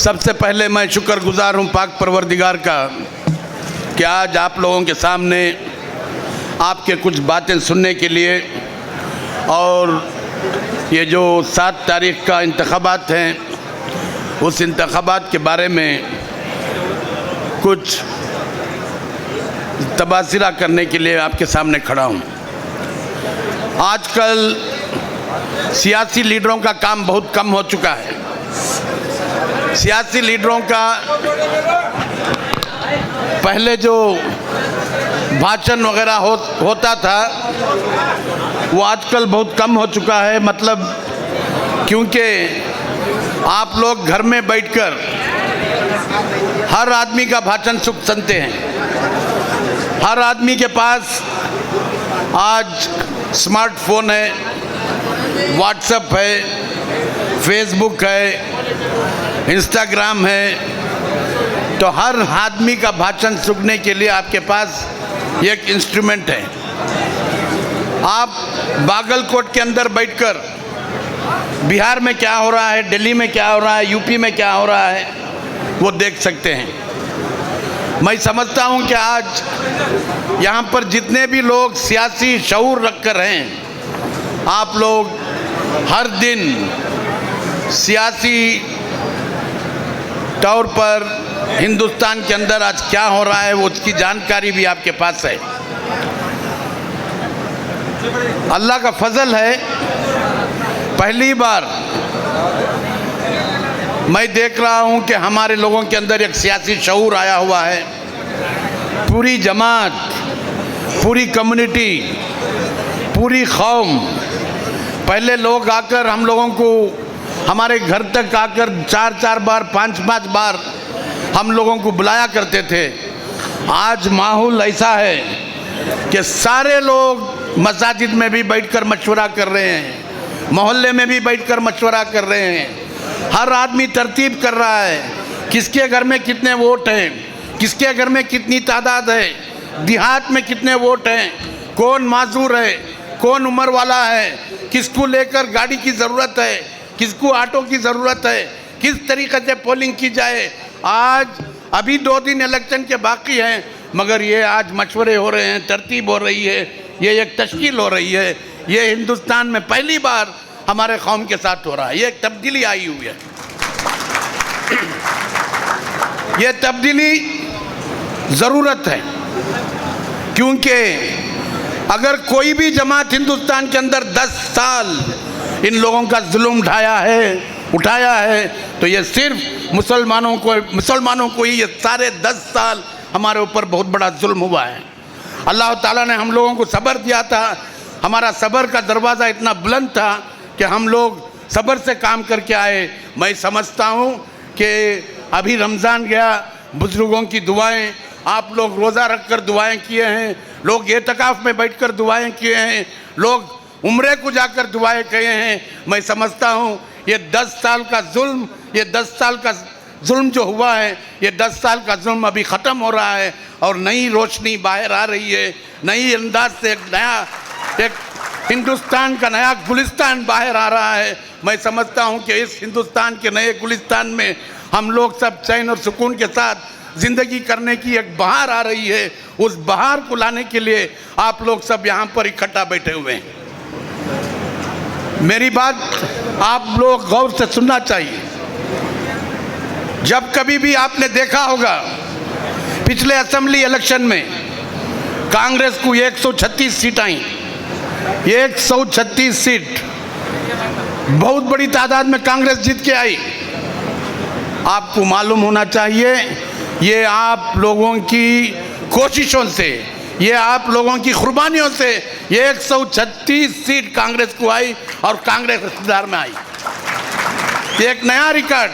सबसे पहले मैं शुक्रगुजार हूँ पाक परवरदिगार का कि आज आप लोगों के सामने आपके कुछ बातें सुनने के लिए और ये जो 7 तारीख का इंतखाबात हैं उस इंतखाबात के बारे में कुछ तबासरा करने के लिए आपके सामने खड़ा हूँ। आजकल सियासी लीडरों का काम बहुत कम हो चुका है। सियासी लीडरों का पहले जो भाषण वगैरह होता था वो आजकल बहुत कम हो चुका है। मतलब क्योंकि आप लोग घर में बैठकर हर आदमी का भाषण सुनते हैं। हर आदमी के पास आज स्मार्टफोन है, व्हाट्सएप है, फेसबुक है, इंस्टाग्राम है। तो हर आदमी का भाषण सुनने के लिए आपके पास एक इंस्ट्रूमेंट है। आप बागलकोट के अंदर बैठकर बिहार में क्या हो रहा है, दिल्ली में क्या हो रहा है, यूपी में क्या हो रहा है वो देख सकते हैं। मैं समझता हूं कि आज यहाँ पर जितने भी लोग सियासी शऊर रखकर हैं, आप लोग हर दिन सियासी तौर पर हिंदुस्तान के अंदर आज क्या हो रहा है वो उसकी जानकारी भी आपके पास है। अल्लाह का फजल है, पहली बार मैं देख रहा हूं कि हमारे लोगों के अंदर एक सियासी शऊर आया हुआ है। पूरी जमात, पूरी कम्युनिटी, पूरी कौम, पहले लोग आकर हम लोगों को हमारे घर तक आकर 4-4 बार 5-5 बार हम लोगों को बुलाया करते थे। आज माहौल ऐसा है कि सारे लोग मस्जिद में भी बैठकर मशवरा कर रहे हैं, मोहल्ले में भी बैठकर मशवरा कर रहे हैं। हर आदमी तरतीब कर रहा है किसके घर में कितने वोट हैं, किसके घर में कितनी तादाद है, देहात में कितने वोट हैं, कौन माजूर है, कौन उम्र वाला है, किसको लेकर गाड़ी की ज़रूरत है, किसको ऑटो की ज़रूरत है, किस तरीक़े से पोलिंग की जाए। आज अभी 2 दिन इलेक्शन के बाकी हैं, मगर ये आज मशवरे हो रहे हैं, तरतीब हो रही है, ये एक तश्कील हो रही है। ये हिंदुस्तान में पहली बार हमारे कौम के साथ हो रहा है। ये एक तब्दीली आई हुई है। ये तब्दीली ज़रूरत है, क्योंकि अगर कोई भी जमात हिंदुस्तान के अंदर 10 साल इन लोगों का जुल्म उठाया है तो ये सिर्फ मुसलमानों को ही ये सारे 10 साल हमारे ऊपर बहुत बड़ा जुल्म हुआ है। अल्लाह ताला ने हम लोगों को सब्र दिया था। हमारा सब्र का दरवाज़ा इतना बुलंद था कि हम लोग सब्र से काम करके आए। मैं समझता हूँ कि अभी रमज़ान गया, बुज़ुर्गों की दुआएं, आप लोग रोज़ा रख कर दुआएँ किए हैं, लोग एतकाफ़ में बैठकर दुआएँ किए हैं, लोग उम्रे को जाकर दुआएं किए हैं। मैं समझता हूँ ये 10 साल का जुल्म, ये 10 साल का जुल्म जो हुआ है, ये 10 साल का जुल्म अभी ख़त्म हो रहा है और नई रोशनी बाहर आ रही है। नई अंदाज से एक हिंदुस्तान का नया गुलिस्तान बाहर आ रहा है। मैं समझता हूँ कि इस हिंदुस्तान के नए गुलिस्तान में हम लोग सब चैन और सुकून के साथ ज़िंदगी करने की एक बहार आ रही है। उस बहार को लाने के लिए आप लोग सब यहाँ पर इकट्ठा बैठे हुए हैं। मेरी बात आप लोग गौर से सुनना चाहिए। जब कभी भी आपने देखा होगा पिछले असेंबली इलेक्शन में कांग्रेस को 136 सीट आई, 136 सीट, बहुत बड़ी तादाद में कांग्रेस जीत के आई। आपको मालूम होना चाहिए ये आप लोगों की कोशिशों से, ये आप लोगों की कुर्बानियों से 136 सीट कांग्रेस को आई और कांग्रेस इक़्तिदार में आई। एक नया रिकॉर्ड।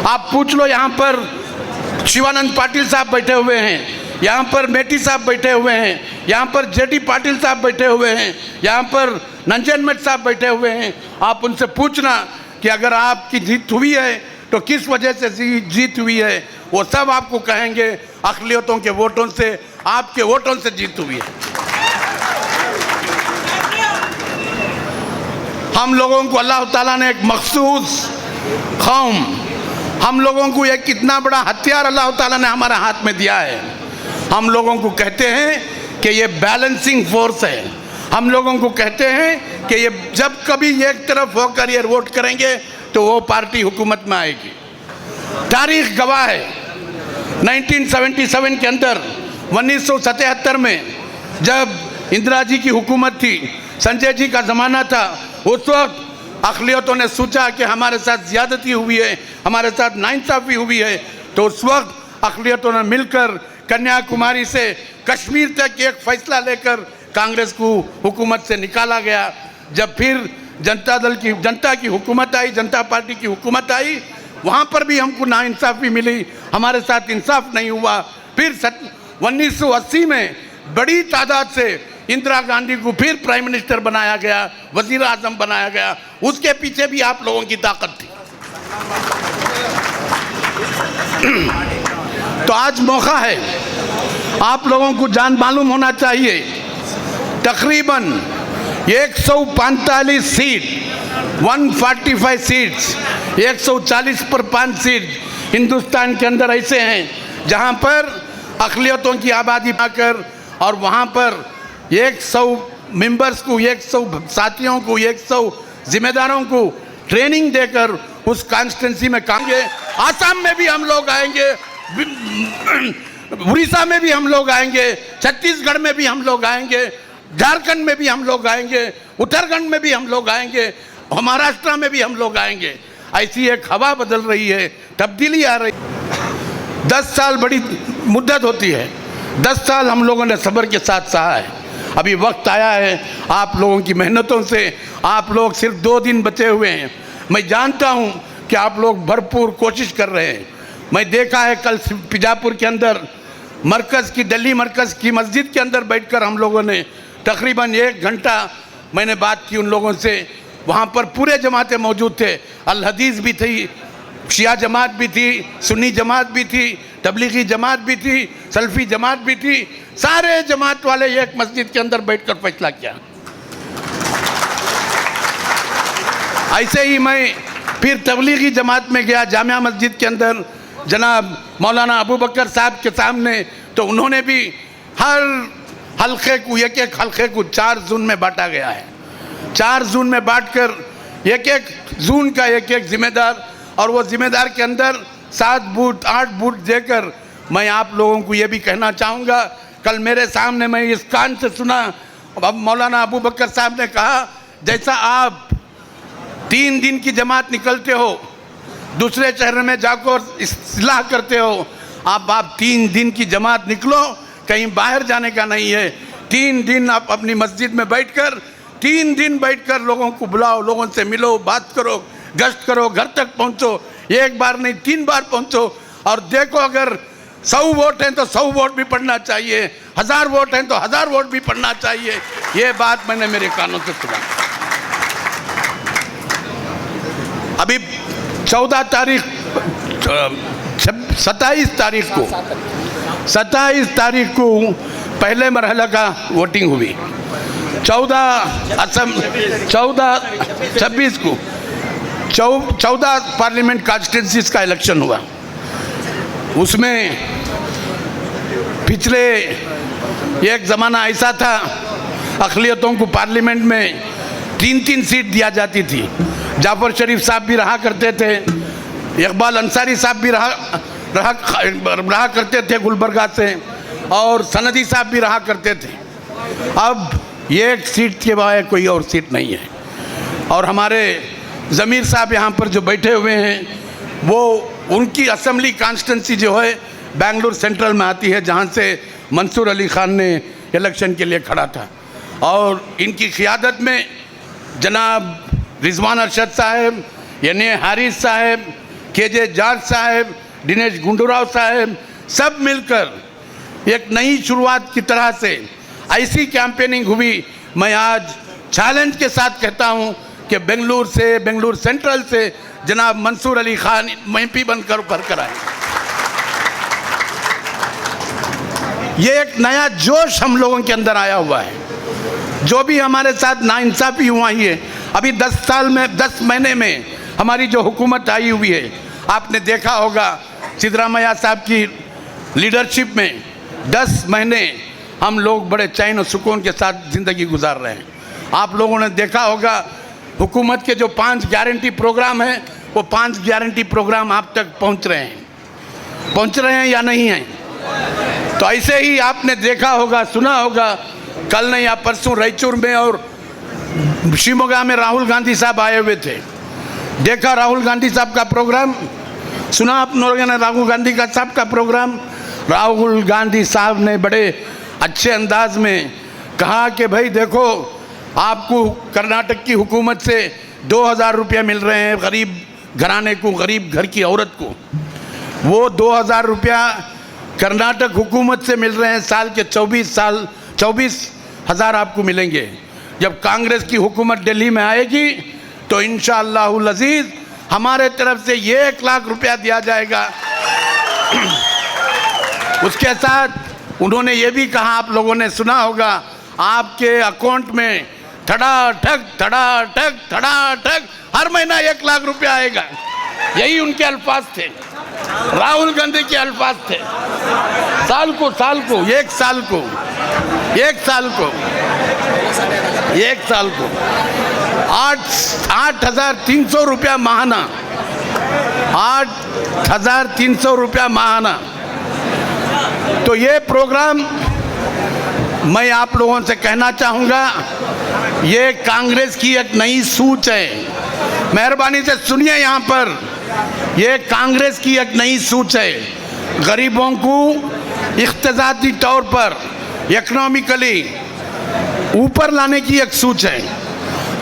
आप पूछ लो, यहाँ पर शिवानंद पाटिल साहब बैठे हुए हैं, यहाँ पर मेटी साहब बैठे हुए हैं, यहाँ पर जेडी पाटिल साहब बैठे हुए हैं, यहाँ पर नंजनमेट साहब बैठे हुए हैं। आप उनसे पूछना कि अगर आपकी जीत हुई है तो किस वजह से जीत हुई है, वो सब आपको कहेंगे अक़लियतों के वोटों से, आपके वोटों से जीत हुई है। हम लोगों को अल्लाह ताला ने एक मखसूस कौम, हम लोगों को एक कितना बड़ा हथियार अल्लाह ताला ने हमारे हाथ में दिया है। हम लोगों को कहते हैं कि ये बैलेंसिंग फोर्स है। हम लोगों को कहते हैं कि ये जब कभी एक तरफ होकर ये वोट करेंगे तो वो पार्टी हुकूमत में आएगी। तारीख गवाह है, 1977 के अंदर 1977 में जब इंदिरा जी की हुकूमत थी, संजय जी का ज़माना था, उस वक्त अक़लियतों ने सोचा कि हमारे साथ ज़्यादती हुई है, हमारे साथ नाइंसाफ़ी हुई है, तो उस वक्त अक़लियतों ने मिलकर कन्याकुमारी से कश्मीर तक एक फ़ैसला लेकर कांग्रेस को हुकूमत से निकाला गया। जब फिर जनता की हुकूमत आई, जनता पार्टी की हुकूमत आई, वहाँ पर भी हमको नाइंसाफ़ी मिली, हमारे साथ इंसाफ नहीं हुआ। फिर 1980 में बड़ी तादाद से इंदिरा गांधी को फिर प्राइम मिनिस्टर बनाया गया, वज़ीर आज़म बनाया गया। उसके पीछे भी आप लोगों की ताकत थी। तो आज मौका है, आप लोगों को जान मालूम होना चाहिए, तकरीबन 145 सीट, 145 सीट्स, 140 पर 5 सीट हिंदुस्तान के अंदर ऐसे हैं जहां पर अक़लियतों की आबादी पाकर और वहां पर 100 मेंबर्स को, 100 साथियों को, 100 जिम्मेदारों को ट्रेनिंग देकर उस कॉन्स्टिट्यूंसी में काम किए। आसाम में भी हम लोग आएंगे, उड़ीसा में भी हम लोग आएंगे, छत्तीसगढ़ में भी हम लोग आएंगे, झारखंड में भी हम लोग आएंगे, उत्तराखंड में भी हम लोग आएंगे, महाराष्ट्र में भी हम लोग आएंगे। ऐसी एक हवा बदल रही है, तब्दीली आ रही है। 10 साल बड़ी मुद्दत होती है, 10 साल हम लोगों ने सब्र के साथ सहा है। अभी वक्त आया है, आप लोगों की मेहनतों से आप लोग सिर्फ 2 दिन बचे हुए हैं। मैं जानता हूं कि आप लोग भरपूर कोशिश कर रहे हैं। मैं देखा है कल बीजापुर के अंदर मरकज़ की, दिल्ली मरकज़ की मस्जिद के अंदर बैठकर हम लोगों ने तकरीबन 1 घंटा मैंने बात की उन लोगों से। वहाँ पर पूरे जमातें मौजूद थे, अल हदीस भी थी, शिया जमात भी थी, सुन्नी जमात भी थी, तबलीगी जमात भी थी, सल्फ़ी जमात भी थी। सारे जमात वाले एक मस्जिद के अंदर बैठकर फैसला किया। ऐसे ही मैं फिर तबलीगी जमात में गया, जामिया मस्जिद के अंदर जनाब मौलाना अबू बकर साहब के सामने, तो उन्होंने भी हर हल्के को, एक हल्के को 4 जोन में बांटा गया है। 4 जोन में बांटकर एक जोन का एक जिम्मेदार, और वो जिम्मेदार के अंदर 7 बूथ 8 बूथ देकर मैं आप लोगों को ये भी कहना चाहूँगा, कल मेरे सामने मैं इस कान से सुना, अब मौलाना अबू बकर साहब ने कहा, जैसा आप 3 दिन की जमात निकलते हो, दूसरे शहर में जाकर इस्लाह करते हो, आप 3 दिन की जमात निकलो, कहीं बाहर जाने का नहीं है। 3 दिन आप अपनी मस्जिद में बैठकर 3 दिन बैठकर लोगों को बुलाओ, लोगों से मिलो, बात करो, गश्त करो, घर तक पहुंचो, 1 बार नहीं 3 बार पहुंचो, और देखो अगर 100 वोट हैं तो 100 वोट भी पढ़ना चाहिए, 1000 वोट हैं तो 1000 वोट भी पढ़ना चाहिए। ये बात मैंने मेरे कानों से सुना। अभी 14 तारीख 27 तारीख को पहले मरहला का वोटिंग हुई, 26 को 14 पार्लियामेंट कॉन्स्टिट्यूंसीज का इलेक्शन हुआ। उसमें पिछले एक ज़माना ऐसा था, अक़लियतों को पार्लियामेंट में 3-3 सीट दिया जाती थी। जाफ़र शरीफ साहब भी रहा करते थे, इकबाल अंसारी साहब भी रहा करते थे गुलबर्गा से, और सनदी साहब भी रहा करते थे। अब 1 सीट के बजाय कोई और सीट नहीं है। और हमारे ज़मीर साहब यहाँ पर जो बैठे हुए हैं, वो उनकी असेंबली कॉन्स्टिट्यूंसी जो है बेंगलुरु सेंट्रल में आती है, जहाँ से मंसूर अली ख़ान ने इलेक्शन के लिए खड़ा था। और इनकी क़ियादत में जनाब रिजवान अरशद साहब, यानी हारिस साहब, KJ जॉर्ज साहब, दिनेश गुंडूराव साहब, सब मिलकर एक नई शुरुआत की तरह से ऐसी कैंपेनिंग हुई। मैं आज चैलेंज के साथ कहता हूं कि बेंगलुरु सेंट्रल से जनाब मंसूर अली ख़ान MP बनकर उभर कर आए। ये एक नया जोश हम लोगों के अंदर आया हुआ है। जो भी हमारे साथ नाइंसाफ़ी हुआ ही है, अभी 10 महीने में हमारी जो हुकूमत आई हुई है, आपने देखा होगा सिद्धरामैया साहब की लीडरशिप में 10 महीने हम लोग बड़े चैन और सुकून के साथ ज़िंदगी गुजार रहे हैं। आप लोगों ने देखा होगा हुकूमत के जो 5 गारंटी प्रोग्राम हैं, वो 5 गारंटी प्रोग्राम आप तक पहुंच रहे हैं या नहीं हैं? तो ऐसे ही आपने देखा होगा, सुना होगा, कल नहीं या परसों रायचूर में और शिमोगा में राहुल गांधी साहब आए हुए थे। देखा राहुल गांधी साहब का प्रोग्राम, सुना आप लोगों ने राहुल गांधी साहब का प्रोग्राम। राहुल गांधी साहब ने बड़े अच्छे अंदाज में कहा कि भाई देखो, आपको कर्नाटक की हुकूमत से 2000 रुपये मिल रहे हैं गरीब घराने को, गरीब घर की औरत को। वो 2000 रुपया कर्नाटक हुकूमत से मिल रहे हैं, साल के 24,000 आपको मिलेंगे। जब कांग्रेस की हुकूमत दिल्ली में आएगी तो इंशाअल्लाहुल अज़ीज़ हमारे तरफ से 1 लाख रुपया दिया जाएगा। उसके साथ उन्होंने ये भी कहा, आप लोगों ने सुना होगा, आपके अकाउंट में ठड़ा हर महीना 1 लाख रुपया आएगा। यही उनके अल्फाज थे, राहुल गांधी के अल्फाज थे। साल को 8,300 रुपया महाना, 8,300 रुपया महाना। तो ये प्रोग्राम मैं आप लोगों से कहना चाहूँगा, ये कांग्रेस की एक नई सोच है। मेहरबानी से सुनिए यहाँ पर, ये कांग्रेस की एक नई सोच है। गरीबों को इख्तिसादी तौर पर इकोनॉमिकली ऊपर लाने की एक सोच है।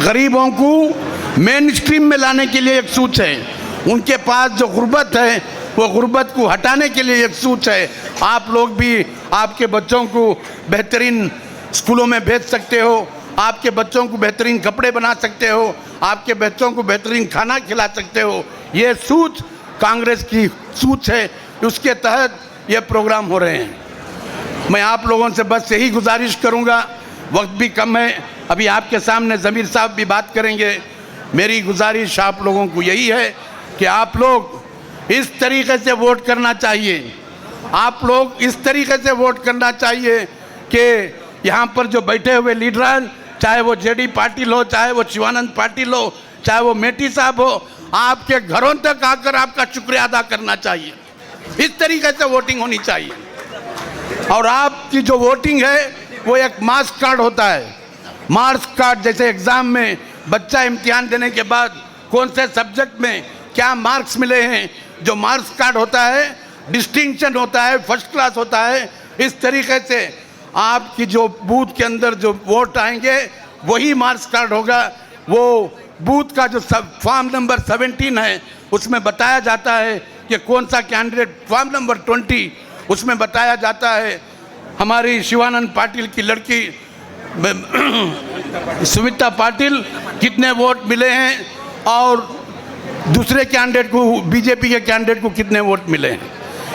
गरीबों को मेन स्ट्रीम में लाने के लिए एक सोच है। उनके पास जो गुर्बत है, वो गुर्बत को हटाने के लिए एक सोच है। आप लोग भी आपके बच्चों को बेहतरीन स्कूलों में भेज सकते हो, आपके बच्चों को बेहतरीन कपड़े बना सकते हो, आपके बच्चों को बेहतरीन खाना खिला सकते हो। ये सोच कांग्रेस की सोच है, उसके तहत ये प्रोग्राम हो रहे हैं। मैं आप लोगों से बस यही गुजारिश करूंगा, वक्त भी कम है, अभी आपके सामने ज़मीर साहब भी बात करेंगे। मेरी गुजारिश आप लोगों को यही है कि आप लोग इस तरीके से वोट करना चाहिए। आप लोग इस तरीके से वोट करना चाहिए कि यहाँ पर जो बैठे हुए लीडर, चाहे वो जेडी पाटिल हो, चाहे वो शिवानंद पाटिल हो, चाहे वो मेटी साहब हो, आपके घरों तक आकर आपका शुक्रिया अदा करना चाहिए। इस तरीके से वोटिंग होनी चाहिए। और आपकी जो वोटिंग है वो एक मार्क्स कार्ड होता है। मार्क्स कार्ड जैसे एग्ज़ाम में बच्चा इम्तिहान देने के बाद कौन से सब्जेक्ट में क्या मार्क्स मिले हैं, जो मार्क्स कार्ड होता है, डिस्टिंक्शन होता है, फर्स्ट क्लास होता है। इस तरीके से आपकी जो बूथ के अंदर जो वोट आएंगे वही मार्क्स कार्ड होगा। वो बूथ का जो फॉर्म नंबर 17 है, उसमें बताया जाता है कि कौन सा कैंडिडेट, फॉर्म नंबर 20 उसमें बताया जाता है हमारी शिवानंद पाटिल की लड़की सुमित्रा पाटिल कितने वोट मिले हैं और दूसरे कैंडिडेट को, बीजेपी के कैंडिडेट को कितने वोट मिले हैं।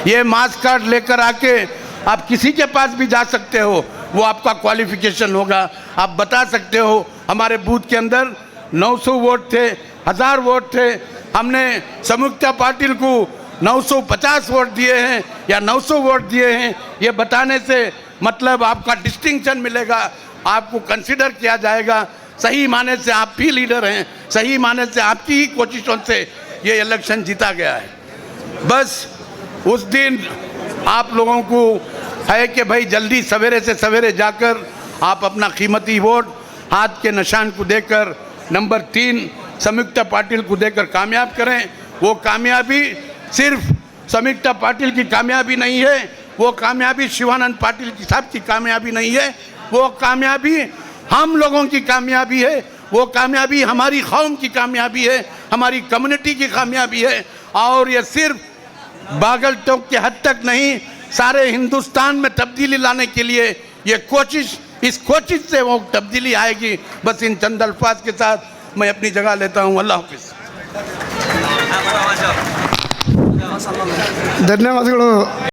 ये मार्क्स कार्ड लेकर आके आप किसी के पास भी जा सकते हो, वो आपका क्वालिफिकेशन होगा। आप बता सकते हो हमारे बूथ के अंदर 900 वोट थे, 1000 वोट थे, हमने सुमित्रा पाटिल को 950 वोट दिए हैं या 900 वोट दिए हैं। ये बताने से मतलब आपका डिस्टिंक्शन मिलेगा, आपको कंसिडर किया जाएगा। सही माने से आप भी लीडर हैं, सही माने से आपकी ही कोशिशों से ये इलेक्शन जीता गया है। बस उस दिन आप लोगों को है कि भाई जल्दी सवेरे से सवेरे जाकर आप अपना कीमती वोट हाथ के निशान को देकर नंबर 3 सुमित्रा पाटिल को देकर कामयाब करें। वो कामयाबी सिर्फ सुमित्रा पाटिल की कामयाबी नहीं है, वो कामयाबी शिवानंद पाटिल साहब की कामयाबी नहीं है, वो कामयाबी हम लोगों की कामयाबी है, वो कामयाबी हमारी कौम की कामयाबी है, हमारी कम्युनिटी की कामयाबी है। और ये सिर्फ बागलटोक के हद तक नहीं, सारे हिंदुस्तान में तब्दीली लाने के लिए ये कोशिश, इस कोशिश से वो तब्दीली आएगी। बस इन चंद अल्फाज के साथ मैं अपनी जगह लेता हूँ। अल्लाह हाफिज़। ಧನ್ಯವಾದಗಳು।